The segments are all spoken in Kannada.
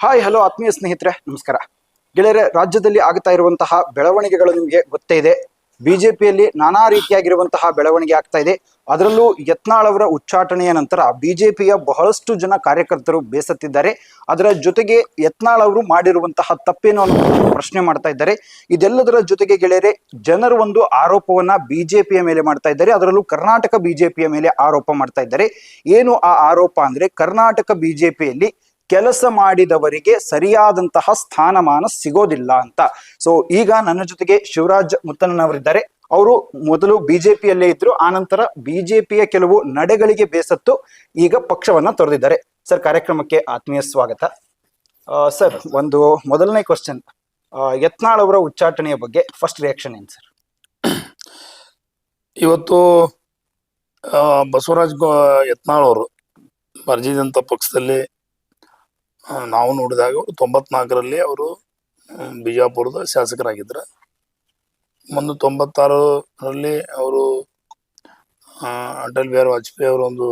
ಹಾಯ್ ಹಲೋ ಆತ್ಮೀಯ ಸ್ನೇಹಿತರೆ ನಮಸ್ಕಾರ. ಗೆಳೆಯರೆ, ರಾಜ್ಯದಲ್ಲಿ ಆಗ್ತಾ ಇರುವಂತಹ ಬೆಳವಣಿಗೆಗಳು ನಿಮಗೆ ಗೊತ್ತೇ ಇದೆ. ಬಿಜೆಪಿಯಲ್ಲಿ ನಾನಾ ರೀತಿಯಾಗಿರುವಂತಹ ಬೆಳವಣಿಗೆ ಆಗ್ತಾ ಇದೆ. ಅದರಲ್ಲೂ ಯತ್ನಾಳ್ ಅವರ ಉಚ್ಚಾಟನೆಯ ನಂತರ ಬಿಜೆಪಿಯ ಬಹಳಷ್ಟು ಜನ ಕಾರ್ಯಕರ್ತರು ಬೇಸತ್ತಿದ್ದಾರೆ. ಅದರ ಜೊತೆಗೆ ಯತ್ನಾಳ್ ಅವರು ಮಾಡಿರುವಂತಹ ತಪ್ಪೇನು ಅನ್ನೋ ಪ್ರಶ್ನೆ ಮಾಡ್ತಾ ಇದ್ದಾರೆ. ಇದೆಲ್ಲದರ ಜೊತೆಗೆ ಗೆಳೆಯರೆ, ಜನರು ಒಂದು ಆರೋಪವನ್ನ ಬಿಜೆಪಿಯ ಮೇಲೆ ಮಾಡ್ತಾ ಇದ್ದಾರೆ. ಅದರಲ್ಲೂ ಕರ್ನಾಟಕ ಬಿಜೆಪಿಯ ಮೇಲೆ ಆರೋಪ ಮಾಡ್ತಾ ಇದ್ದಾರೆ. ಏನು ಆ ಆರೋಪ ಅಂದ್ರೆ, ಕರ್ನಾಟಕ ಬಿಜೆಪಿಯಲ್ಲಿ ಕೆಲಸ ಮಾಡಿದವರಿಗೆ ಸರಿಯಾದಂತಹ ಸ್ಥಾನಮಾನ ಸಿಗೋದಿಲ್ಲ ಅಂತ. ಸೊ ಈಗ ನನ್ನ ಜೊತೆಗೆ ಶಿವರಾಜ್ ಮುತ್ತಣ್ಣನವರಿದ್ದಾರೆ. ಅವರು ಮೊದಲು ಬಿಜೆಪಿಯಲ್ಲೇ ಇದ್ರು, ಆನಂತರ ಬಿಜೆಪಿಯ ಕೆಲವು ನಡೆಗಳಿಗೆ ಬೇಸತ್ತು ಈಗ ಪಕ್ಷವನ್ನ ತೊರೆದಿದ್ದಾರೆ. ಸರ್, ಕಾರ್ಯಕ್ರಮಕ್ಕೆ ಆತ್ಮೀಯ ಸ್ವಾಗತ. ಸರ್, ಒಂದು ಮೊದಲನೇ ಕ್ವಶನ್, ಯತ್ನಾಳ್ ಅವರ ಉಚ್ಚಾಟನೆಯ ಬಗ್ಗೆ ಫಸ್ಟ್ ರಿಯಾಕ್ಷನ್ ಏನು ಸರ್? ಇವತ್ತು ಬಸವರಾಜ್ ಯತ್ನಾಳ್ ಅವರು ಭಾರತೀಯ ಜನತಾ ಪಕ್ಷದಲ್ಲಿ ನಾವು ನೋಡಿದಾಗ 94ರಲ್ಲಿ ಅವರು ಬಿಜಾಪುರದ ಶಾಸಕರಾಗಿದ್ರು. ಮುಂದೆ 96ರಲ್ಲಿ ಅವರು ಅಟಲ್ ಬಿಹಾರಿ ವಾಜಪೇಯಿ ಅವರ ಒಂದು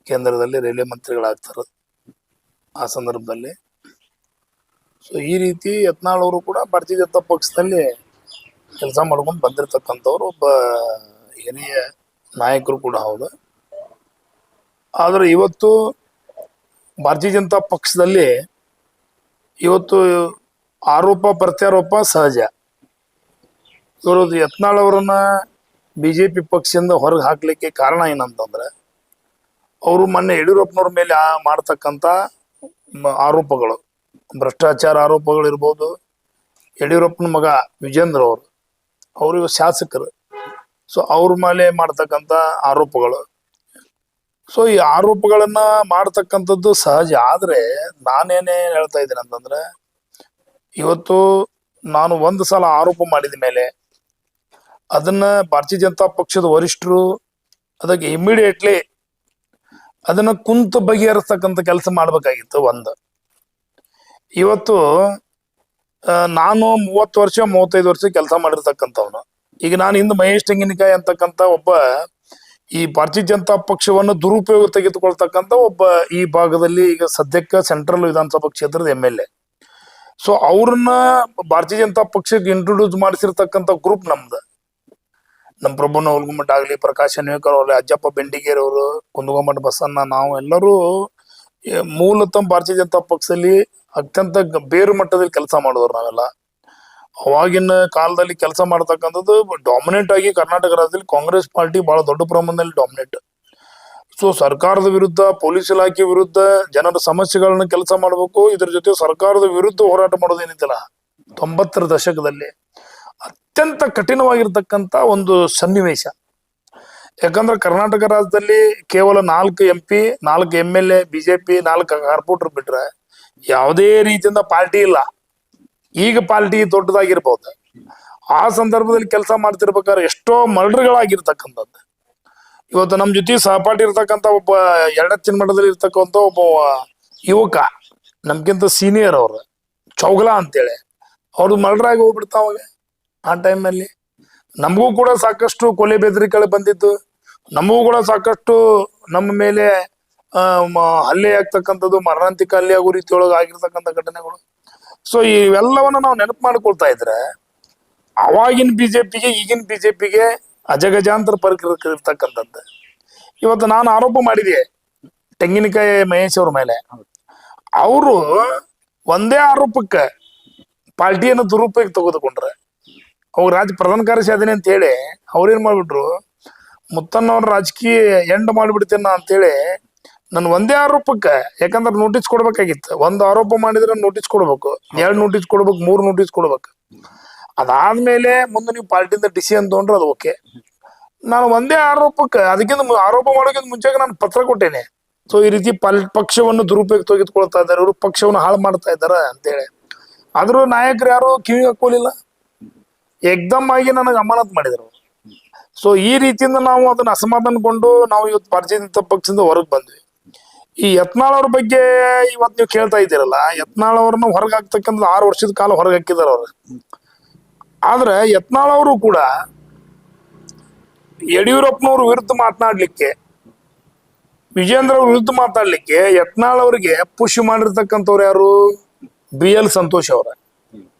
ಕೇಂದ್ರದಲ್ಲಿ ರೈಲ್ವೆ ಮಂತ್ರಿಗಳಾಗ್ತಾರೆ ಆ ಸಂದರ್ಭದಲ್ಲಿ. ಸೊ ಈ ರೀತಿ ಯತ್ನಾಳ್ ಅವರು ಕೂಡ ಭಾರತೀಯ ಜನತಾ ಪಕ್ಷದಲ್ಲಿ ಕೆಲಸ ಮಾಡ್ಕೊಂಡು ಬಂದಿರತಕ್ಕಂಥವ್ರು, ಒಬ್ಬ ಹಿರಿಯ ನಾಯಕರು ಕೂಡ ಹೌದು. ಆದರೆ ಇವತ್ತು ಭಾರತೀಯ ಜನತಾ ಪಕ್ಷದಲ್ಲಿ ಇವತ್ತು ಆರೋಪ ಪ್ರತ್ಯಾರೋಪ ಸಹಜ. ಇವರು ಯತ್ನಾಳ್ ಅವರನ್ನ ಬಿಜೆಪಿ ಪಕ್ಷದಿಂದ ಹೊರಗೆ ಹಾಕ್ಲಿಕ್ಕೆ ಕಾರಣ ಏನಂತಂದ್ರೆ, ಅವರು ಮೊನ್ನೆ ಯಡಿಯೂರಪ್ಪನವ್ರ ಮೇಲೆ ಮಾಡ್ತಕ್ಕಂಥ ಆರೋಪಗಳು, ಭ್ರಷ್ಟಾಚಾರ ಆರೋಪಗಳು ಇರ್ಬೋದು. ಯಡಿಯೂರಪ್ಪನ ಮಗ ವಿಜೇಂದ್ರ ಅವರು ಶಾಸಕರು. ಸೊ ಅವ್ರ ಮೇಲೆ ಮಾಡ್ತಕ್ಕಂಥ ಆರೋಪಗಳು. ಸೊ ಈ ಆರೋಪಗಳನ್ನ ಮಾಡ್ತಕ್ಕಂಥದ್ದು ಸಹಜ. ಆದ್ರೆ ನಾನೇನೇ ಹೇಳ್ತಾ ಇದ್ದೀನಿ ಅಂತಂದ್ರೆ, ಇವತ್ತು ನಾನು ಒಂದು ಸಲ ಆರೋಪ ಮಾಡಿದ ಮೇಲೆ ಅದನ್ನ ಭಾರತೀಯ ಜನತಾ ಪಕ್ಷದ ವರಿಷ್ಠರು ಅದಕ್ಕೆ ಇಮಿಡಿಯೇಟ್ಲಿ ಅದನ್ನ ಕುಂತು ಬಗೆಹರಿಸ್ತಕ್ಕಂಥ ಕೆಲಸ ಮಾಡ್ಬೇಕಾಗಿತ್ತು. ಇವತ್ತು ನಾನು 30 ವರ್ಷ 35 ವರ್ಷ ಕೆಲಸ ಮಾಡಿರ್ತಕ್ಕಂಥವ್ನು. ಈಗ ನಾನು ಹಿಂದೆ ಮಹೇಶ್ ತೆಂಗಿನಕಾಯಿ ಅಂತಕ್ಕಂಥ ಒಬ್ಬ ಈ ಭಾರತೀಯ ಜನತಾ ಪಕ್ಷವನ್ನು ದುರುಪಯೋಗ ತೆಗೆದುಕೊಳ್ತಕ್ಕಂಥ ಒಬ್ಬ ಈ ಭಾಗದಲ್ಲಿ ಈಗ ಸದ್ಯಕ್ಕೆ ಸೆಂಟ್ರಲ್ ವಿಧಾನಸಭಾ ಕ್ಷೇತ್ರದ MLA. ಸೊ ಅವ್ರನ್ನ ಭಾರತೀಯ ಜನತಾ ಪಕ್ಷಕ್ಕೆ ಇಂಟ್ರೊಡ್ಯೂಸ್ ಮಾಡಿಸಿರ್ತಕ್ಕಂಥ ಗ್ರೂಪ್ ನಮ್ದು. ನಮ್ಮ ಪ್ರಭುನ ಹುಲ್ಗುಮಠ ಆಗ್ಲಿ, ಪ್ರಕಾಶ್ ಅನ್ವೇಕರ್ ಅವ್ರಿ, ಅಜ್ಜಪ್ಪ ಬೆಂಡಿಗೇರಿ ಅವರು, ಕುಂದಗೋಮಠ ಬಸನ್ನ, ನಾವು ಎಲ್ಲರೂ ಮೂಲತಃ ಭಾರತೀಯ ಜನತಾ ಪಕ್ಷದಲ್ಲಿ ಅತ್ಯಂತ ಬೇರು ಮಟ್ಟದಲ್ಲಿ ಕೆಲಸ ಮಾಡಿದವ್ರು ನಾವೆಲ್ಲ. ಅವಾಗಿನ ಕಾಲದಲ್ಲಿ ಕೆಲಸ ಮಾಡ್ತಕ್ಕಂಥದ್ದು ಡಾಮಿನೇಟ್ ಆಗಿ ಕರ್ನಾಟಕ ರಾಜ್ಯದಲ್ಲಿ ಕಾಂಗ್ರೆಸ್ ಪಾರ್ಟಿ ಬಹಳ ದೊಡ್ಡ ಪ್ರಮಾಣದಲ್ಲಿ ಡಾಮಿನೇಟ್. ಸೊ ಸರ್ಕಾರದ ವಿರುದ್ಧ, ಪೊಲೀಸ್ ಇಲಾಖೆ ವಿರುದ್ಧ ಜನರ ಸಮಸ್ಯೆಗಳನ್ನ ಕೆಲಸ ಮಾಡಬೇಕು. ಇದ್ರ ಜೊತೆ ಸರ್ಕಾರದ ವಿರುದ್ಧ ಹೋರಾಟ ಮಾಡೋದೇನಿತ್ತಲ್ಲ 90ರ ದಶಕದಲ್ಲಿ ಅತ್ಯಂತ ಕಠಿಣವಾಗಿರ್ತಕ್ಕಂಥ ಒಂದು ಸನ್ನಿವೇಶ. ಯಾಕಂದ್ರೆ ಕರ್ನಾಟಕ ರಾಜ್ಯದಲ್ಲಿ ಕೇವಲ 4 MP, 4 MLA ಬಿಜೆಪಿ, 4 ಕಾರ್ಪೊರೇಟರ್ ಬಿಟ್ರೆ ಯಾವುದೇ ರೀತಿಯಿಂದ ಪಾರ್ಟಿ ಇಲ್ಲ. ಈಗ ಪಾರ್ಟಿ ದೊಡ್ಡದಾಗಿರ್ಬೋದು. ಆ ಸಂದರ್ಭದಲ್ಲಿ ಕೆಲಸ ಮಾಡ್ತಿರ್ಬೇಕಾದ್ರೆ ಎಷ್ಟೋ ಮರ್ಡರ್ಗಳಾಗಿರ್ತಕ್ಕಂಥದ್ದು. ಇವತ್ತು ನಮ್ಮ ಜೊತೆ ಸಹಪಾಠಿ ಇರ್ತಕ್ಕಂಥ ಒಬ್ಬ ಎರಡಚ್ಚಿನ ಮಠದಲ್ಲಿ ಇರ್ತಕ್ಕಂಥ ಒಬ್ಬ ಯುವಕ, ನಮ್ಗಿಂತ ಸೀನಿಯರ್ ಅವರು, ಚೌಗಲಾ ಅಂತೇಳಿ, ಅವ್ರು ಮರ್ಡರ್ ಆಗಿ ಹೋಗ್ಬಿಡ್ತಾವಾಗ. ಆ ಟೈಮಲ್ಲಿ ನಮಗೂ ಕೂಡ ಸಾಕಷ್ಟು ಕೊಲೆ ಬೆದರಿಕೆಗಳು ಬಂದಿದ್ದು, ನಮಗೂ ಕೂಡ ಸಾಕಷ್ಟು ನಮ್ಮ ಮೇಲೆ ಹಲ್ಲೆ ಆಗ್ತಕ್ಕಂಥದ್ದು, ಮರಣಾಂತಿಕ ಹಲ್ಲೆ ಆಗೋ ರೀತಿಯೊಳಗೆ ಆಗಿರ್ತಕ್ಕಂಥ ಘಟನೆಗಳು. ಸೊ ಇವೆಲ್ಲವನ್ನ ನಾವು ನೆನಪು ಮಾಡ್ಕೊಳ್ತಾ ಇದ್ರೆ ಅವಾಗಿನ ಬಿಜೆಪಿಗೆ ಈಗಿನ ಬಿಜೆಪಿಗೆ ಅಜಗಜಾಂತರ ಫರಕ್ ಇರ್ತಕ್ಕಂಥದ್ದು. ಇವತ್ತು ನಾನು ಆರೋಪ ಮಾಡಿದೆ ತೆಂಗಿನಕಾಯಿ ಮಹೇಶ್ ಅವ್ರ ಮೇಲೆ. ಅವರು ಒಂದೇ ಆರೋಪಕ್ಕೆ ಪಾರ್ಟಿಯನ್ನು ದುರುಪಯೋಗ ತೆಗೆದುಕೊಂಡ್ರೆ, ಅವ್ರು ಪ್ರಧಾನ ಕಾರ್ಯಸಾಧನೆ ಅಂತ ಹೇಳಿ ಅವ್ರೇನ್ ಮಾಡ್ಬಿಟ್ರು, ಮುತ್ತಣ್ಣವ್ರ ರಾಜಕೀಯ ಎಂಡ್ ಮಾಡ್ಬಿಡ್ತೇನ ಅಂತೇಳಿ ನನ್ ಒಂದೇ ಆರೋಪಕ್ಕೆ, ಯಾಕಂದ್ರೆ ನೋಟಿಸ್ ಕೊಡ್ಬೇಕಾಗಿತ್ತು. ಒಂದು ಆರೋಪ ಮಾಡಿದ್ರೆ ನೋಟಿಸ್ ಕೊಡ್ಬೇಕು, 2 ನೋಟಿಸ್ ಕೊಡ್ಬೇಕು, 3 ನೋಟಿಸ್ ಕೊಡ್ಬೇಕು. ಅದಾದ್ಮೇಲೆ ಮುಂದೆ ನೀವು ಪಾರ್ಟಿಯಿಂದ ಡಿಸಿಷನ್ ತಗೊಂಡ್ರೆ ಅದು ಓಕೆ. ನಾನು ಒಂದೇ ಆರೋಪಕ್ಕೆ, ಅದಕ್ಕಿಂತ ಆರೋಪ ಮಾಡೋಕ್ಕಿಂತ ಮುಂಚೆ ನಾನು ಪತ್ರ ಕೊಟ್ಟೇನೆ. ಸೊ ಈ ರೀತಿ ಪಕ್ಷವನ್ನು ದುರುಪಯೋಗ ತೆಗೆದುಕೊಳ್ತಾ ಇದ್ದಾರೆ, ಇವರು ಪಕ್ಷವನ್ನು ಹಾಳು ಮಾಡ್ತಾ ಇದ್ದಾರೆ ಅಂತೇಳಿ. ಆದ್ರೂ ನಾಯಕರು ಯಾರು ಕಿವಿ ಹಾಕೋಲಿಲ್ಲ, ಎಕ್ದಮ್ ಆಗಿ ನನಗೆ ಅಮಾನತ್ ಮಾಡಿದ್ರು. ಸೊ ಈ ರೀತಿಯಿಂದ ನಾವು ಅದನ್ನ ಅಸಮಾಧಾನಗೊಂಡು ನಾವು ಇವತ್ತು ಭಾರತೀಯ ಜನತಾ ಪಕ್ಷದಿಂದ ಹೊರಗೆ ಬಂದ್ವಿ. ಈ ಯತ್ನಾಳ್ ಅವ್ರ ಬಗ್ಗೆ ಇವತ್ತು ನೀವು ಕೇಳ್ತಾ ಇದ್ದೀರಲ್ಲ, ಯತ್ನಾಳ್ ಅವ್ರನ್ನ ಹೊರಗೆ ಹಾಕ್ತಕ್ಕಂಥ 6 ವರ್ಷದ ಕಾಲ ಹೊರಗೆ ಹಾಕಿದಾರೆ ಅವ್ರು. ಆದ್ರೆ ಯತ್ನಾಳ್ ಅವರು ಕೂಡ ಯಡಿಯೂರಪ್ಪನವ್ರ ವಿರುದ್ಧ ಮಾತನಾಡ್ಲಿಕ್ಕೆ ವಿಜೇಂದ್ರ ಅವ್ರ ವಿರುದ್ಧ ಮಾತಾಡ್ಲಿಕ್ಕೆ ಯತ್ನಾಳ್ ಅವರಿಗೆ ಪುಷ್ ಮಾಡಿರ್ತಕ್ಕಂಥವ್ರು ಯಾರು? BL ಸಂತೋಷ್ ಅವರ.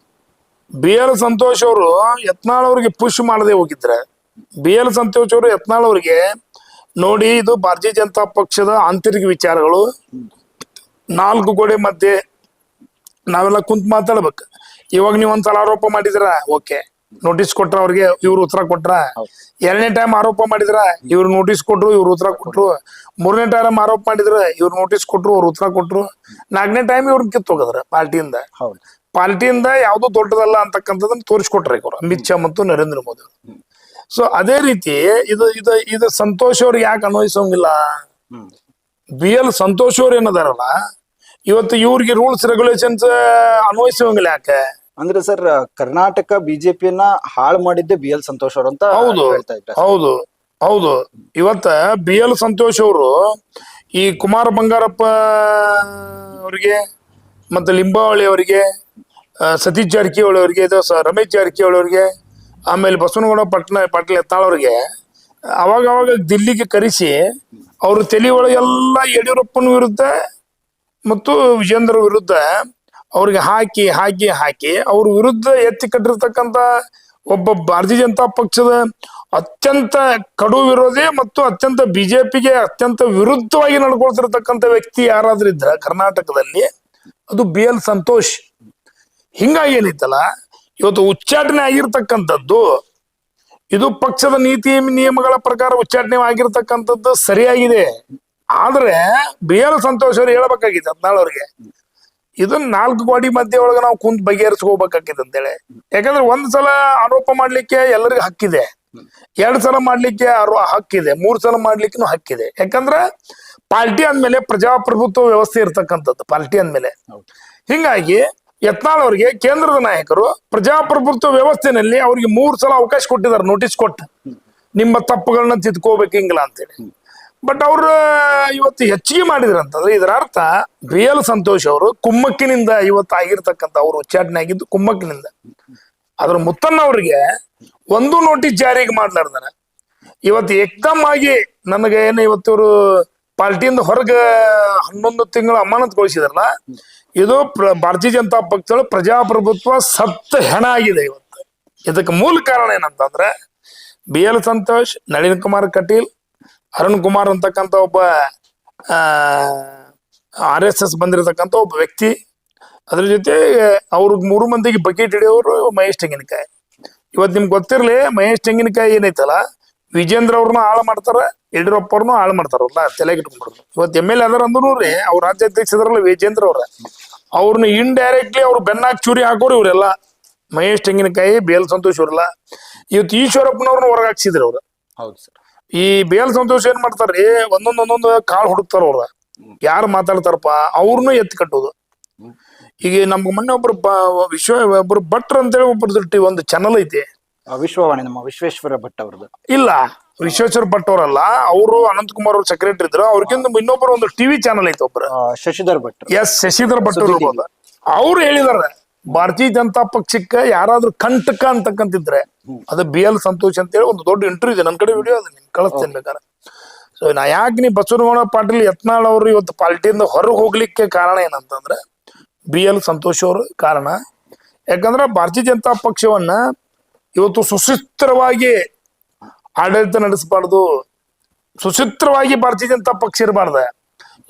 BL ಸಂತೋಷ್ ಅವರು ಯತ್ನಾಳ್ ಅವ್ರಿಗೆ ಪುಷ್ ಮಾಡದೆ ಹೋಗಿದ್ರೆ, BL ಸಂತೋಷ್ ಅವರು ಯತ್ನಾಳ್ ಅವ್ರಿಗೆ ನೋಡಿ ಇದು ಭಾರತೀಯ ಜನತಾ ಪಕ್ಷದ ಆಂತರಿಕ ವಿಚಾರಗಳು, 4 ಗೋಡೆ ಮಧ್ಯೆ ನಾವೆಲ್ಲ ಕುಂತ್ ಮಾತಾಡ್ಬೇಕು. ಇವಾಗ ನೀವ್ ಒಂದ್ಸಲ ಆರೋಪ ಮಾಡಿದ್ರ ಓಕೆ, ನೋಟಿಸ್ ಕೊಟ್ರ ಅವ್ರಿಗೆ, ಇವ್ರು ಉತ್ತರ ಕೊಟ್ರ. 2ನೇ ಟೈಮ್ ಆರೋಪ ಮಾಡಿದ್ರ ಇವ್ರು ನೋಟಿಸ್ ಕೊಟ್ರು, ಇವ್ರು ಉತ್ತರ ಕೊಟ್ರು. 3ನೇ ಟೈಮ್ ಆರೋಪ ಮಾಡಿದ್ರ ಇವ್ರು ನೋಟಿಸ್ ಕೊಟ್ರು, ಅವ್ರು ಉತ್ತರ ಕೊಟ್ರು. 4ನೇ ಟೈಮ್ ಇವ್ರನ್ನ ಕಿತ್ತೋಗದ್ರ ಪಾರ್ಟಿಯಿಂದ ಯಾವ್ದು ದೊಡ್ಡದಲ್ಲ ಅಂತಕ್ಕಂಥದನ್ನ ತೋರಿಸ್ಕೊಟ್ರ ಇವ್ರು ಅಮಿತ್ ಶಾ ಮತ್ತು ನರೇಂದ್ರ ಮೋದಿ ಅವರು. ಸೊ ಅದೇ ರೀತಿ ಇದು ಸಂತೋಷ್ ಅವ್ರಿಗೆ ಯಾಕೆ ಅನ್ವಯಿಸೋಂಗಿಲ್ಲ? BL ಸಂತೋಷ್ ಅವ್ರು ಏನದಾರಲ್ಲ ಇವತ್ತು ಇವ್ರಿಗೆ ರೂಲ್ಸ್ ರೆಗ್ಯುಲೇಷನ್ಸ್ ಅನ್ವಯಿಸೋಂಗಿಲ್ಲ ಯಾಕೆ ಅಂದ್ರೆ ಸರ್, ಕರ್ನಾಟಕ ಬಿಜೆಪಿಯನ್ನ ಹಾಳು ಮಾಡಿದ್ದೆ BL ಸಂತೋಷ್ ಅವರು ಅಂತ ಹೇಳ್ತಾ ಇದ್ದಾರೆ. ಹೌದು. ಇವತ್ತ BL ಸಂತೋಷ್ ಅವರು ಈ ಕುಮಾರ ಬಂಗಾರಪ್ಪ ಅವರಿಗೆ ಮತ್ತೆ ಲಿಂಬಾವಳಿ ಅವರಿಗೆ, ಸತೀಶ್ ಜಾರಕಿಹೊಳಿ ಅವರಿಗೆ, ರಮೇಶ್ ಜಾರಕಿಹೊಳಿ ಅವರಿಗೆ, ಆಮೇಲೆ ಬಸವನಗೌಡ ಪಾಟೀಲ್ ಯತ್ನಾಳ್ ಅವ್ರಿಗೆ ಅವಾಗ ದಿಲ್ಲಿಗೆ ಕರೆಸಿ ಅವ್ರ ತಲೆ ಒಳಗೆಲ್ಲ ಯಡಿಯೂರಪ್ಪನ ವಿರುದ್ಧ ಮತ್ತು ವಿಜೇಂದ್ರ ವಿರುದ್ಧ ಅವ್ರಿಗೆ ಹಾಕಿ ಅವ್ರ ವಿರುದ್ಧ ಎತ್ತಿ ಕಟ್ಟಿರ್ತಕ್ಕಂಥ ಒಬ್ಬ ಭಾರತೀಯ ಜನತಾ ಪಕ್ಷದ ಅತ್ಯಂತ ಕಡು ವಿರೋಧಿ ಮತ್ತು ಅತ್ಯಂತ ಬಿಜೆಪಿಗೆ ಅತ್ಯಂತ ವಿರುದ್ಧವಾಗಿ ನಡ್ಕೊಳ್ತಿರ್ತಕ್ಕಂಥ ವ್ಯಕ್ತಿ ಯಾರಾದ್ರೂ ಇದ್ರ ಕರ್ನಾಟಕದಲ್ಲಿ ಅದು BL ಸಂತೋಷ್. ಹಿಂಗಾಗಿ ಏನೈತಲ್ಲ ಇವತ್ತು ಉಚ್ಚಾಟನೆ ಆಗಿರ್ತಕ್ಕಂಥದ್ದು ಇದು ಪಕ್ಷದ ನೀತಿ ನಿಯಮಗಳ ಪ್ರಕಾರ ಉಚ್ಚಾಟನೆ ಆಗಿರ್ತಕ್ಕಂಥದ್ದು ಸರಿಯಾಗಿದೆ. ಆದ್ರೆ BL ಸಂತೋಷ್ ಅವ್ರು ಹೇಳ್ಬೇಕಾಗಿದೆ ಯತ್ನಾಳ್ ಅವ್ರಿಗೆ, ಇದನ್ನ 4 ಗೋಡಿ ಮಧ್ಯೆ ಒಳಗೆ ನಾವು ಕುಂತ್ ಬಗೆಹರಿಸ್ಕೋಬೇಕಾಗಿದೆ ಅಂತೇಳಿ. ಯಾಕಂದ್ರೆ 1 ಸಲ ಆರೋಪ ಮಾಡ್ಲಿಕ್ಕೆ ಎಲ್ಲರಿಗೂ ಹಕ್ಕಿದೆ, 2 ಸಲ ಮಾಡ್ಲಿಕ್ಕೆ ಹಕ್ಕಿದೆ, 3 ಸಲ ಮಾಡ್ಲಿಕ್ಕೂ ಹಕ್ಕಿದೆ. ಯಾಕಂದ್ರೆ ಪಾರ್ಟಿ ಅಂದ್ಮೇಲೆ ಪ್ರಜಾಪ್ರಭುತ್ವ ವ್ಯವಸ್ಥೆ ಇರ್ತಕ್ಕಂಥದ್ದು ಪಾರ್ಟಿ ಅಂದ್ಮೇಲೆ. ಹಿಂಗಾಗಿ ಯತ್ನಾಳ್ ಅವ್ರಿಗೆ ಕೇಂದ್ರದ ನಾಯಕರು ಪ್ರಜಾಪ್ರಭುತ್ವ ವ್ಯವಸ್ಥೆನಲ್ಲಿ ಅವ್ರಿಗೆ 3 ಸಲ ಅವಕಾಶ ಕೊಟ್ಟಿದ್ದಾರೆ, ನೋಟಿಸ್ ಕೊಟ್ಟು ನಿಮ್ಮ ತಪ್ಪುಗಳನ್ನ ತಿದ್ಕೋಬೇಕು ಹಿಂಗಿಲ್ಲ ಅಂತೇಳಿ. ಬಟ್ ಅವ್ರು ಇವತ್ತು ಹೆಚ್ಚಿಗೆ ಮಾಡಿದ್ರಂತಂದ್ರೆ ಇದರ ಅರ್ಥ BL ಸಂತೋಷ್ ಅವರು ಕುಮ್ಮಕ್ಕಿನಿಂದ ಇವತ್ತು ಆಗಿರ್ತಕ್ಕಂಥ ಅವ್ರು ಉಚ್ಚಾಟನೆ ಆಗಿದ್ದು ಕುಮ್ಮಕ್ಕಿನಿಂದ. ಅದ್ರ ಮುತ್ತಣ್ಣ ಅವ್ರಿಗೆ 1 ನೋಟಿಸ್ ಜಾರಿಗೆ ಮಾಡ್ಲಾರ್ದಾರ ಇವತ್ತು ಏಕ್ದಮ್ ಆಗಿ ನನಗೆ ಏನು ಇವತ್ತು ಪಾರ್ಟಿಯಿಂದ ಹೊರಗೆ 11 ತಿಂಗಳು ಅಮಾನತುಗೊಳಿಸಿದಾರಲ್ಲ, ಇದು ಭಾರತೀಯ ಜನತಾ ಪಕ್ಷದ ಪ್ರಜಾಪ್ರಭುತ್ವ ಸತ್ತ ಹೆಣ ಆಗಿದೆ ಇವತ್ತು. ಇದಕ್ಕೆ ಮೂಲ ಕಾರಣ ಏನಂತಂದ್ರೆ BL ಸಂತೋಷ್, ನಳಿನ್ ಕುಮಾರ್ ಕಟೀಲ್, ಅರುಣ್ ಕುಮಾರ್ ಅಂತಕ್ಕಂಥ ಒಬ್ಬ RSS ಬಂದಿರತಕ್ಕಂಥ ಒಬ್ಬ ವ್ಯಕ್ತಿ, ಅದ್ರ ಜೊತೆ ಅವ್ರ 3 ಮಂದಿಗೆ ಬಕೆಟ್ ಹಿಡಿಯೋರು ಮಹೇಶ್ ತೆಂಗಿನಕಾಯಿ. ಇವತ್ತು ನಿಮ್ಗೆ ಗೊತ್ತಿರ್ಲಿ, ಮಹೇಶ್ ತೆಂಗಿನಕಾಯಿ ಏನೈತಲ್ಲ ವಿಜೇಂದ್ರ ಅವ್ರನ್ನ ಹಾಳು ಮಾಡ್ತಾರ, ಯಡಿಯೂರಪ್ಪ ಅವ್ರನ್ನೂ ಹಾಳು ಮಾಡ್ತಾರಲ್ಲ, ತಲೆಗಿಟ್ಕೊಂಡ್ಬಿಡ್ರು. ಇವತ್ತು MLA ಅದಾರ ಅಂದ್ರೂ ರೀ ಅವ್ರ ರಾಜ್ಯಾಧ್ಯಕ್ಷ ಅದಾರಲ್ಲ ವಿಜೇಂದ್ರ ಅವ್ರನ್ನ ಇಂಡೈರೆಕ್ಟ್ಲಿ ಅವ್ರು ಬೆನ್ನಾಕ್ ಚೂರಿ ಹಾಕೋರು ಇವರೆಲ್ಲ. ಮಹೇಶ್ ತೆಂಗಿನಕಾಯಿ, BL ಸಂತೋಷ್ ಅವ್ರಲ್ಲ. ಇವತ್ತು ಈಶ್ವರಪ್ಪನವ್ರನ್ನ ಹೊರಗೆ ಹಾಕ್ಸಿದ್ರು ಅವ್ರು. ಹೌದು ಸರ್. ಈ BL ಸಂತೋಷ್ ಏನ್ ಮಾಡ್ತಾರ್ರಿ, ಒಂದೊಂದು ಕಾಳು ಹುಡುಕ್ತಾರ ಅವ್ರ, ಯಾರು ಮಾತಾಡ್ತಾರಪ್ಪ ಅವ್ರನ್ನೂ ಎತ್ತಿ ಕಟ್ಟೋದು. ಈಗ ನಮ್ಗೆ ಮೊನ್ನೆ ಒಬ್ರು ಭಟ್ರು ಅಂತೇಳಿ ಒಬ್ಬರದ್ದು ಒಂದು ಚಾನಲ್ ಐತಿ, ವಿಶ್ವವಾಣಿ, ನಮ್ಮ ವಿಶ್ವೇಶ್ವರ ಭಟ್ ಅವ್ರದ್ದು. ಇಲ್ಲ, ವಿಶ್ವೇಶ್ವರ ಭಟ್ ಅವರಲ್ಲ, ಅವರು ಅನಂತ್ ಕುಮಾರ್ ಅವ್ರ ಸೆಕ್ರೆಟರಿ ಇದ್ರು. ಅವ್ರಿಗಿಂತ ಇನ್ನೊಬ್ಬರು ಒಂದು TV ಚಾನಲ್ ಐತಿ ಒಬ್ರು, ಶಶಿಧರ್ ಭಟ್. ಎಸ್, ಶಶಿಧರ್ ಭಟ್ ಅವ್ರು ಹೇಳಿದಾರೆ ಭಾರತೀಯ ಜನತಾ ಪಕ್ಷಕ್ಕೆ ಯಾರಾದ್ರೂ ಕಂಟಕ ಅಂತಕ್ಕಂತಿದ್ರೆ ಅದು BL ಸಂತೋಷ್ ಅಂತೇಳಿ ಒಂದು ದೊಡ್ಡ ಇಂಟರ್ವ್ಯೂ ಇದೆ, ನನ್ನ ಕಡೆ ವಿಡಿಯೋ ಅದ, ನಿಮ್ಗೆ ಕಳಿಸ್ತೇನೆ ಬೇಕಾದ್ರೆ. ಸೊ ನಾ ಯಾಕೆ ನೀ ಬಸವನಗೌಡ ಪಾಟೀಲ್ ಯತ್ನಾಳ್ ಅವರು ಇವತ್ತು ಪಾರ್ಟಿಯಿಂದ ಹೊರಗೆ ಹೋಗ್ಲಿಕ್ಕೆ ಕಾರಣ ಏನಂತಂದ್ರೆ BL ಸಂತೋಷ್ ಅವರು ಕಾರಣ. ಯಾಕಂದ್ರೆ ಭಾರತೀಯ ಜನತಾ ಪಕ್ಷವನ್ನ ಇವತ್ತು ಸುಸೂತ್ರವಾಗಿ ಆಡಳಿತ ನಡೆಸಬಾರ್ದು, ಸುಸೂತ್ರವಾಗಿ ಭಾರತೀಯ ಜನತಾ ಪಕ್ಷ ಇರಬಾರ್ದ.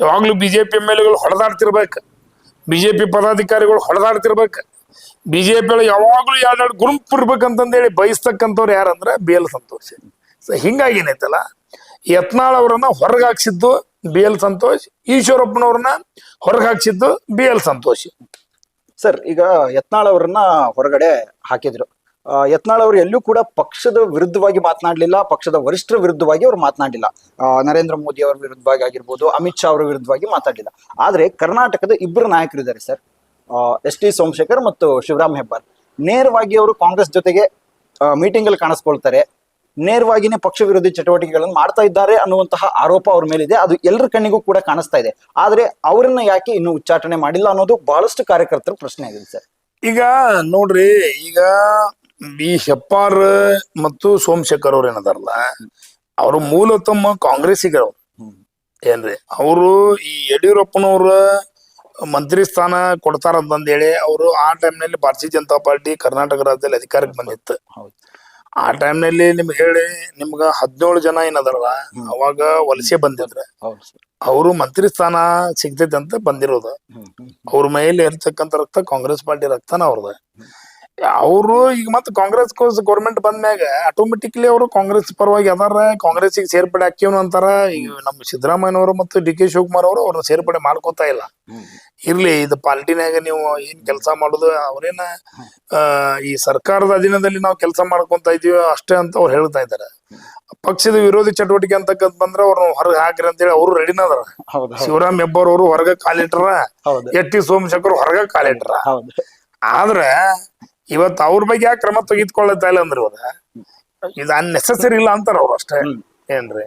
ಯಾವಾಗ್ಲೂ BJP MLAಗಳು ಹೊಡೆದಾಡ್ತಿರ್ಬೇಕು, BJP ಪದಾಧಿಕಾರಿಗಳು ಹೊಡೆದಾಡ್ತಿರ್ಬೇಕು, BJP ಒಳಗೆ ಯಾವಾಗ್ಲೂ 2 ಗುಂಪು ಇರ್ಬೇಕಂತಂದೇಳಿ ಬಯಸ್ತಕ್ಕಂಥವ್ರು ಯಾರಂದ್ರೆ BL ಸಂತೋಷ್. ಸೊ ಹಿಂಗಾಗಿ ಏನೈತಲ್ಲ, ಯತ್ನಾಳ್ ಅವರನ್ನ ಹೊರಗೆ ಹಾಕ್ಸಿದ್ದು BL ಸಂತೋಷ್, ಈಶ್ವರಪ್ಪನವ್ರನ್ನ ಹೊರಗೆ ಹಾಕ್ಸಿದ್ದು BL ಸಂತೋಷ್. ಸರ್, ಈಗ ಯತ್ನಾಳ್ ಅವರನ್ನ ಹೊರಗಡೆ ಹಾಕಿದ್ರು. ಯತ್ನಾಳ್ ಅವರು ಎಲ್ಲೂ ಕೂಡ ಪಕ್ಷದ ವಿರುದ್ಧವಾಗಿ ಮಾತನಾಡ್ಲಿಲ್ಲ, ಪಕ್ಷದ ವರಿಷ್ಠರ ವಿರುದ್ಧವಾಗಿ ಅವ್ರು ಮಾತನಾಡಿಲ್ಲ. ನರೇಂದ್ರ ಮೋದಿ ಅವರ ವಿರುದ್ಧವಾಗಿ ಆಗಿರ್ಬೋದು, ಅಮಿತ್ ಶಾ ಅವರ ವಿರುದ್ಧವಾಗಿ ಮಾತಾಡಲಿಲ್ಲ. ಆದ್ರೆ ಕರ್ನಾಟಕದ 2 ನಾಯಕರು ಇದ್ದಾರೆ ಸರ್, ST ಸೋಮಶೇಖರ್ ಮತ್ತು ಶಿವರಾಮ್ ಹೆಬ್ಬಾರ್. ನೇರವಾಗಿ ಅವರು ಕಾಂಗ್ರೆಸ್ ಜೊತೆಗೆ ಮೀಟಿಂಗ್ ಅಲ್ಲಿ ಕಾಣಿಸ್ಕೊಳ್ತಾರೆ, ನೇರವಾಗಿನೇ ಪಕ್ಷ ವಿರೋಧಿ ಚಟುವಟಿಕೆಗಳನ್ನು ಮಾಡ್ತಾ ಇದ್ದಾರೆ ಅನ್ನುವಂತಹ ಆರೋಪ ಅವ್ರ ಮೇಲಿದೆ. ಅದು ಎಲ್ಲರ ಕಣ್ಣಿಗೂ ಕೂಡ ಕಾಣಿಸ್ತಾ ಇದೆ. ಆದ್ರೆ ಅವರನ್ನ ಯಾಕೆ ಇನ್ನೂ ಉಚ್ಚಾಟನೆ ಮಾಡಿಲ್ಲ ಅನ್ನೋದು ಬಹಳಷ್ಟು ಕಾರ್ಯಕರ್ತರ ಪ್ರಶ್ನೆ ಆಗಿದೆ ಸರ್. ಈಗ ನೋಡ್ರಿ, ಈಗ ಈ ಹೆಬ್ಬಾರ್ ಮತ್ತು ಸೋಮಶೇಖರ್ ಅವ್ರು ಏನದಾರಲ್ಲ, ಅವರು ಮೂಲತಃ ಕಾಂಗ್ರೆಸ್ಸಿಗರು. ಏನ್ರಿ ಅವರು ಈ ಯಡಿಯೂರಪ್ಪನವ್ರ ಮಂತ್ರಿ ಸ್ಥಾನ ಕೊಡ್ತಾರಂತಂದೇಳಿ ಅವರು ಆ ಟೈಮ್ನಲ್ಲಿ ಭಾರತೀಯ ಜನತಾ ಪಾರ್ಟಿ ಕರ್ನಾಟಕ ರಾಜ್ಯದಲ್ಲಿ ಅಧಿಕಾರಕ್ಕೆ ಬಂದಿತ್ತು. ಹೌದು ಆ ಟೈಮ್ನಲ್ಲಿ ನಿಮ್ಗೆ ಹೇಳಿ ನಿಮ್ಗ 17 ಜನ ಏನದಾರಲ್ಲ ಅವಾಗ ವಲಸೆ ಬಂದಿದ್ರ, ಹೌದು ಸರ್. ಅವರು ಮಂತ್ರಿ ಸ್ಥಾನ ಸಿಗ್ತೈತೆ ಅಂತ ಬಂದಿರೋದು. ಅವ್ರ ಮೈಯಲ್ಲಿ ಇರ್ತಕ್ಕಂಥ ರಕ್ತ ಕಾಂಗ್ರೆಸ್ ಪಾರ್ಟಿ ರಕ್ತನ ಅವ್ರದ. ಅವರು ಈಗ ಮತ್ತೆ ಕಾಂಗ್ರೆಸ್ ಗೌರ್ಮೆಂಟ್ ಬಂದ್ಮ್ಯಾಗ ಆಟೋಮೆಟಿಕ್ಲಿ ಅವರು ಕಾಂಗ್ರೆಸ್ ಪರವಾಗಿ ಅದಾರ, ಕಾಂಗ್ರೆಸ್ಗೆ ಸೇರ್ಪಡೆ ಹಾಕಿವ್ನು ಅಂತಾರ. ಈಗ ನಮ್ಮ ಸಿದ್ದರಾಮಯ್ಯನವರು ಮತ್ತು ಡಿ ಕೆ ಶಿವಕುಮಾರ್ ಅವರು ಅವ್ರನ್ನ ಸೇರ್ಪಡೆ ಮಾಡ್ಕೋತಾ ಇಲ್ಲ. ಇರ್ಲಿ, ಇದು ಪಾರ್ಟಿನಾಗ ನೀವು ಏನ್ ಕೆಲಸ ಮಾಡುದು, ಅವ್ರೇನ ಈ ಸರ್ಕಾರದ ಅಧೀನದಲ್ಲಿ ನಾವು ಕೆಲಸ ಮಾಡ್ಕೊಂತ ಇದೀವಿ ಅಷ್ಟೇ ಅಂತ ಅವ್ರು ಹೇಳ್ತಾ ಇದಾರೆ. ಪಕ್ಷದ ವಿರೋಧಿ ಚಟುವಟಿಕೆ ಅಂತಕ್ಕಂತ ಬಂದ್ರೆ ಅವ್ರನ್ನ ಹೊರಗೆ ಹಾಕ್ರಿ ಅಂತೇಳಿ ಅವರು ರೆಡಿನ ಅದಾರ. ಶಿವರಾಮ್ ಹೆಬ್ಬಾರ್ ಅವರು ಹೊರಗ ಕಾಲಿಟ್ರ, ಎಸ್ ಟಿ ಸೋಮಶೇಖರ್ ಹೊರಗ ಕಾಲಿಟ್ರ. ಆದ್ರೆ ಇವತ್ತು ಅವ್ರ ಬಗ್ಗೆ ಯಾಕೆ ಕ್ರಮ ತೆಗೆದುಕೊಳ್ಳುತ್ತಾ ಇಲ್ಲ ಅಂದ್ರೆ ಇದು ಅನ್ನೆಸೆಸರಿ ಇಲ್ಲ ಅಂತಾರ ಅವ್ರು ಅಷ್ಟೇ. ಏನ್ರಿ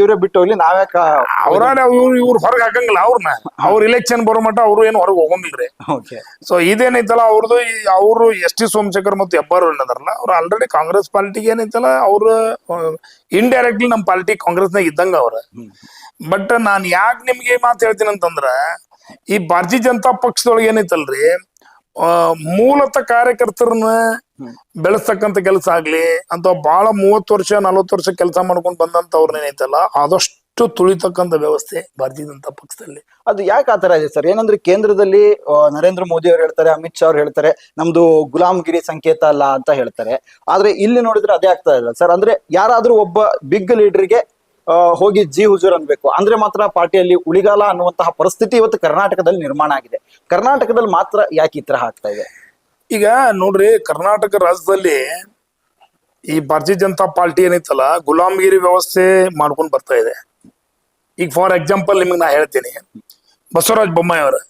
ಇವ್ರೇ ಬಿಟ್ಟು ಹೋಗ್ಲಿ, ನಾವ್ಯಾಕ ಇವ್ರು ಹೊರಗೆ ಹಾಕಂಗಿಲ್ಲ ಅವ್ರನ್ನ. ಅವ್ರ ಇಲೆಕ್ಷನ್ ಬರೋ ಮಟ್ಟ ಅವ್ರು ಏನು ಹೊರಗೆ ಹೋಗಂಗಿಲ್ರಿ. ಸೊ ಇದೇನೈತಲ್ಲ ಅವ್ರದ್ದು, ಅವರು ಎಸ್ ಟಿ ಸೋಮಶೇಖರ್ ಮತ್ತು ಹೆಬ್ಬಾರ್ ಏನದಾರಲ್ಲ ಅವ್ರು ಆಲ್ರೆಡಿ ಕಾಂಗ್ರೆಸ್ ಪಾರ್ಟಿಗೆ ಏನೈತಲ್ಲ ಅವ್ರು ಇಂಡೈರೆಕ್ಟ್ಲಿ ನಮ್ಮ ಪಾರ್ಟಿ ಕಾಂಗ್ರೆಸ್ನಾಗ ಇದ್ದಂಗ ಅವ್ರ. ಬಟ್ ನಾನ್ ಯಾಕೆ ನಿಮ್ಗೆ ಮಾತು ಹೇಳ್ತೀನಿ ಅಂತಂದ್ರ, ಈ ಭಾರತೀಯ ಜನತಾ ಪಕ್ಷದೊಳಗೆ ಏನೈತಲ್ರಿ, ಮೂಲತಃ ಕಾರ್ಯಕರ್ತರನ್ನ ಬೆಳೆಸ್ತಕ್ಕಂಥ ಕೆಲಸ ಆಗ್ಲಿ ಅಂತ ಬಹಳ 30 ವರ್ಷ 40 ವರ್ಷ ಕೆಲಸ ಮಾಡ್ಕೊಂಡು ಬಂದಂತವ್ರನ್ನ ಏನೈತಲ್ಲ ಆದಷ್ಟು ತುಳಿತಕ್ಕಂಥ ವ್ಯವಸ್ಥೆ ಭಾರತೀಯ ಜನತಾ ಪಕ್ಷದಲ್ಲಿ. ಅದು ಯಾಕೆ ಆತರ ಇದೆ ಸರ್? ಏನಂದ್ರೆ ಕೇಂದ್ರದಲ್ಲಿ ನರೇಂದ್ರ ಮೋದಿ ಅವ್ರು ಹೇಳ್ತಾರೆ, ಅಮಿತ್ ಶಾ ಅವ್ರು ಹೇಳ್ತಾರೆ ನಮ್ದು ಗುಲಾಮ್ಗಿರಿ ಸಂಕೇತ ಅಲ್ಲ ಅಂತ ಹೇಳ್ತಾರೆ. ಆದ್ರೆ ಇಲ್ಲಿ ನೋಡಿದ್ರೆ ಅದೇ ಆಗ್ತಾ ಇಲ್ಲ ಸರ್. ಅಂದ್ರೆ ಯಾರಾದ್ರೂ ಒಬ್ಬ ಬಿಗ್ ಲೀಡರ್ಗೆ ಹೋಗಿ ಜಿ ಹುಜೂರ್ ಅನ್ಬೇಕು ಅಂದ್ರೆ ಮಾತ್ರ ಪಾರ್ಟಿಯಲ್ಲಿ ಉಳಿಗಾಲ ಅನ್ನುವಂತಹ ಪರಿಸ್ಥಿತಿ ಇವತ್ತು ಕರ್ನಾಟಕದಲ್ಲಿ ನಿರ್ಮಾಣ ಆಗಿದೆ. ಕರ್ನಾಟಕದಲ್ಲಿ ಮಾತ್ರ ಯಾಕೆ ಈ ತರ ಆಗ್ತಾ ಇದೆ? ಈಗ ನೋಡ್ರಿ, ಕರ್ನಾಟಕ ರಾಜ್ಯದಲ್ಲಿ ಈ ಭಾರತೀಯ ಜನತಾ ಪಾರ್ಟಿ ಏನೈತಲ್ಲ ಗುಲಾಮಗಿರಿ ವ್ಯವಸ್ಥೆ ಮಾಡ್ಕೊಂಡು ಬರ್ತಾ ಇದೆ. ಈಗ ಫಾರ್ ಎಕ್ಸಾಂಪಲ್ ನಿಮಗೆ ನಾ ಹೇಳ್ತೀನಿ, ಬಸವರಾಜ ಬೊಮ್ಮಾಯಿ ಅವರು,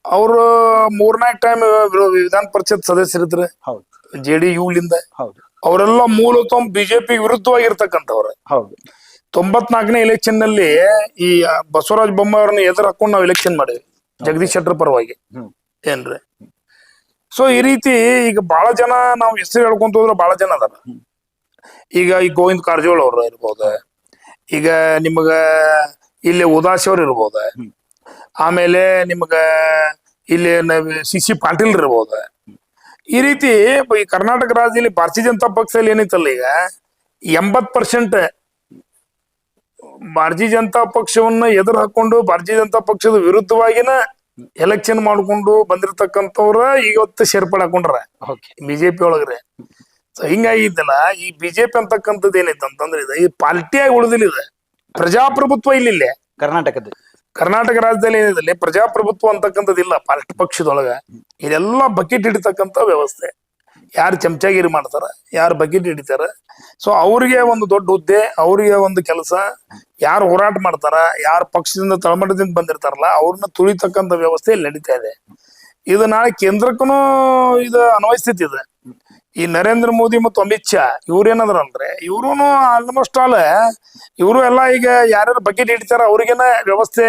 ಅವರು 4-4 ಟೈಮ್ ವಿಧಾನ ಪರಿಷತ್ ಸದಸ್ಯರಿದ್ರು JDU ಲಿಂದ. ಅವರೆಲ್ಲ ಮೂಲತಃ ಬಿಜೆಪಿ ವಿರುದ್ಧವಾಗಿರ್ತಕ್ಕಂಥವ್ರು. 94ನೇ ಎಲೆಕ್ಷನ್ ನಲ್ಲಿ ಈ ಬಸವರಾಜ ಬೊಮ್ಮಾಯಿ ಅವ್ರನ್ನ ಎದುರು ಹಾಕೊಂಡು ನಾವು ಎಲೆಕ್ಷನ್ ಮಾಡಿವಿ ಜಗದೀಶ್ ಶೆಟ್ಟರ್ ಪರವಾಗಿ. ಏನ್ರಿ, ಸೊ ಈ ರೀತಿ ಈಗ ಬಹಳ ಜನ ನಾವು ಹೆಸರು ಹೇಳ್ಕೊಂತ ಹೋದ್ರೆ ಬಹಳ ಜನ ಅದಾರ. ಈಗ ಈ ಗೋವಿಂದ ಕಾರಜೋಳ ಅವ್ರು ಇರ್ಬೋದು, ಈಗ ನಿಮಗ ಇಲ್ಲಿ ಉದಾಸಿ ಅವ್ರು ಇರ್ಬೋದು, ಆಮೇಲೆ ನಿಮಗ ಇಲ್ಲಿ CC ಪಾಟೀಲ್ ಇರ್ಬೋದು. ಈ ರೀತಿ ಈ ಕರ್ನಾಟಕ ರಾಜ್ಯದಲ್ಲಿ ಭಾರತೀಯ ಜನತಾ ಪಕ್ಷದಲ್ಲಿ ಏನೈತಲ್ಲ ಈಗ 80% ಭಾರತೀಯ ಜನತಾ ಪಕ್ಷವನ್ನ ಎದುರು ಹಾಕೊಂಡು ಭಾರತೀಯ ಜನತಾ ಪಕ್ಷದ ವಿರುದ್ಧವಾಗಿನ ಎಲೆಕ್ಷನ್ ಮಾಡ್ಕೊಂಡು ಬಂದಿರತಕ್ಕಂಥವ್ರ ಇವತ್ತು ಸೇರ್ಪಡೆ ಹಾಕೊಂಡ್ರ ಬಿಜೆಪಿ ಒಳಗ್ರೆ. ಸೊ ಹಿಂಗಾಗಿದ್ದಲ್ಲ, ಈ ಬಿಜೆಪಿ ಅಂತಕ್ಕಂಥದ್ದು ಏನೈತಂತಂದ್ರೆ ಇದು ಈ ಪಾರ್ಟಿಯಾಗಿ ಉಳಿದಿಲ್ಲ. ಇದೆ ಪ್ರಜಾಪ್ರಭುತ್ವ ಇಲ್ಲಿ ಕರ್ನಾಟಕ ರಾಜ್ಯದಲ್ಲಿ ಏನಿದೆ ಪ್ರಜಾಪ್ರಭುತ್ವ ಅಂತಕ್ಕಂಥದ್ದಿಲ್ಲ ಪಾರ್ಟಿ ಪಕ್ಷದೊಳಗ. ಇದೆಲ್ಲ ಬಕೆಟ್ ಹಿಡಿತಕ್ಕಂಥ ವ್ಯವಸ್ಥೆ. ಯಾರು ಚಮಚಾಗಿರಿ ಮಾಡ್ತಾರ, ಯಾರು ಬಕೆಟ್ ಹಿಡಿತಾರ, ಸೊ ಅವ್ರಿಗೆ ಒಂದು ದೊಡ್ಡ ಹುದ್ದೆ, ಅವ್ರಿಗೆ ಒಂದು ಕೆಲಸ, ಯಾರು ಹೋರಾಟ ಮಾಡ್ತಾರ, ಯಾರು ಪಕ್ಷದಿಂದ ತಳಮಟ್ಟದಿಂದ ಬಂದಿರ್ತಾರಲ್ಲ ಅವ್ರನ್ನ ತುಳಿತಕ್ಕಂಥ ವ್ಯವಸ್ಥೆ ಇಲ್ಲಿ ನಡೀತಾ ಇದೆ. ಇದು ನಾಳೆ ಕೇಂದ್ರಕ್ಕೂ ಇದು ಅನ್ವಯಿಸ್ತಿದೆ. ಈ ನರೇಂದ್ರ ಮೋದಿ ಮತ್ತು ಅಮಿತ್ ಶಾ ಇವ್ರೇನದ್ರಲ್ರಿ, ಇವ್ರು ಆಲ್ಮೋಸ್ಟ್ ಆಲ್ ಇವರು ಎಲ್ಲ ಈಗ ಯಾರ್ಯಾರು ಬಕೆಟ್ ಹಿಡಿತಾರ ಅವ್ರಿಗೇನ ವ್ಯವಸ್ಥೆ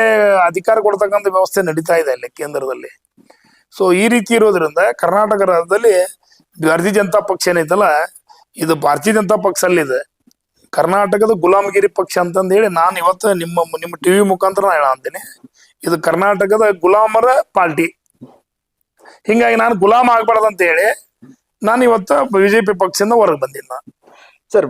ಅಧಿಕಾರ ಕೊಡ್ತಕ್ಕಂಥ ವ್ಯವಸ್ಥೆ ನಡೀತಾ ಇದೆ ಅಲ್ಲಿ ಕೇಂದ್ರದಲ್ಲಿ. ಸೊ ಈ ರೀತಿ ಇರೋದ್ರಿಂದ ಕರ್ನಾಟಕ ರಾಜ್ಯದಲ್ಲಿ ಭಾರತೀಯ ಜನತಾ ಪಕ್ಷ ಏನೈತಲ್ಲ ಇದು ಭಾರತೀಯ ಜನತಾ ಪಕ್ಷ ಅಲ್ಲಿದೆ ಕರ್ನಾಟಕದ ಗುಲಾಮಗಿರಿ ಪಕ್ಷ ಅಂತಂದ ಹೇಳಿ ನಾನು ಇವತ್ತು ನಿಮ್ಮ ಟಿವಿ ಮುಖಾಂತರ ನಾ ಹೇಳಂತೀನಿ. ಇದು ಕರ್ನಾಟಕದ ಗುಲಾಮರ ಪಾರ್ಟಿ. ಹಿಂಗಾಗಿ ನಾನು ಗುಲಾಮ ಆಗ್ಬಾರ್ದಂತ ಹೇಳಿ ನಾನು ಇವತ್ತು ಬಿಜೆಪಿ ಪಕ್ಷದಿಂದ ಹೊರಗೆ ಬಂದಿದ್ದ ಸರ್.